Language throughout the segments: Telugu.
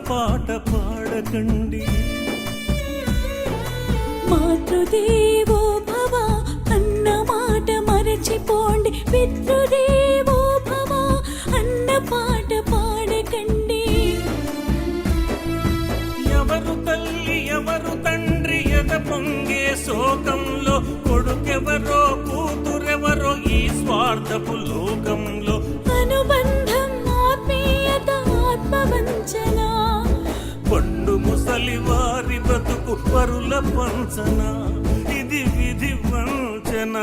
పాట పాడకండి. మాతృదేవో భవ అన్న మాట మరచిపోండి, పితృదేవో భవ అన్న పాట పాడకండి. ఎవరు తల్లి ఎవరు తండ్రి ఎద పొంగే శోకంలో, కొడుకెవరో కూతురెవరో ఈ స్వార్థపు లోకంలో. అనుబంధం ఆత్మీయత ఆత్మవంచన, పండు ముసలి వారి బ్రతుకు పరుల పంచన, ఇది విధి వంచన.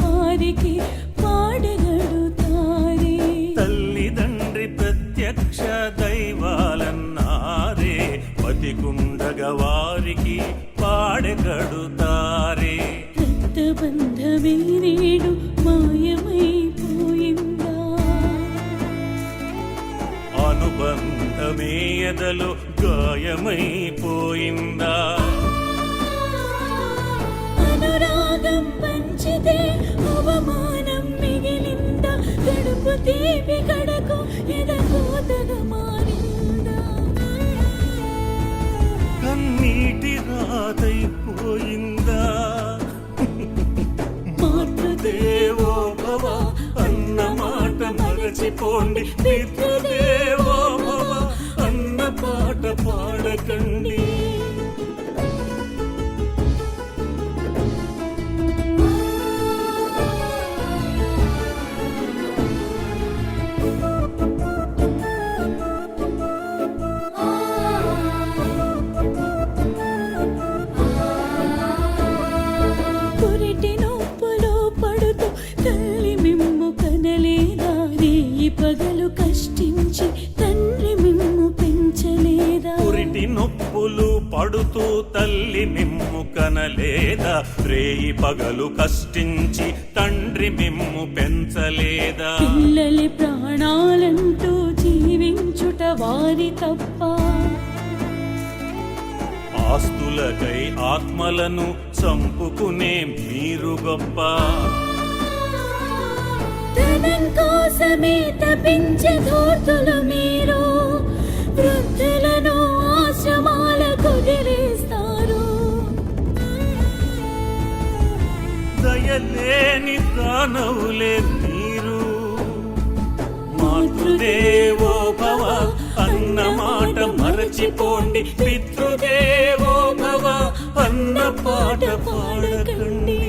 వారికి పాడగడుతారే. తల్లిదండ్రి ప్రత్యక్ష దైవాలన్నారే, బతికుండగ వారికి పాడగడుతారే. రక్తబంధమే నేడు మాయమైపోయిందా, అనుబంధమే ఎదలో గాయమైపోయిందా. అనురాగం పంచితే అవమానం మిగిలిందా, గడుపు తీపి కడకు ఎదకోతగా మారిందా. కన్నీటి రాతైపోయిందా. మాతృదేవో భవ అన్న మాట మరచిపోండి, పితృదేవో భవ అన్న పాట పాడకండి. పగలు కష్టించి తండ్రి మిమ్ము పెంచలేదా, పురిటి నొప్పులు పడుతూ తల్లి మిమ్ము కనలేదా, రేయి పగలు కష్టించి తండ్రి మిమ్ము పెంచలేదా. పిల్లలి ప్రాణాలంటూ జీవించుట వారి తప్ప, ఆస్తులకై ఆత్మలను చంపుకునే మీరు గొప్ప. ధనం కోసమే తపించే ధూర్తులు మీరు, వృద్ధులను ఆశ్రమాలకు వదిలేస్తారు. దయలేని దానవులే మీరు. మాతృదేవో భవ అన్న మాట మరచిపోండి, పితృదేవో భవ అన్న పాట పాడకండి.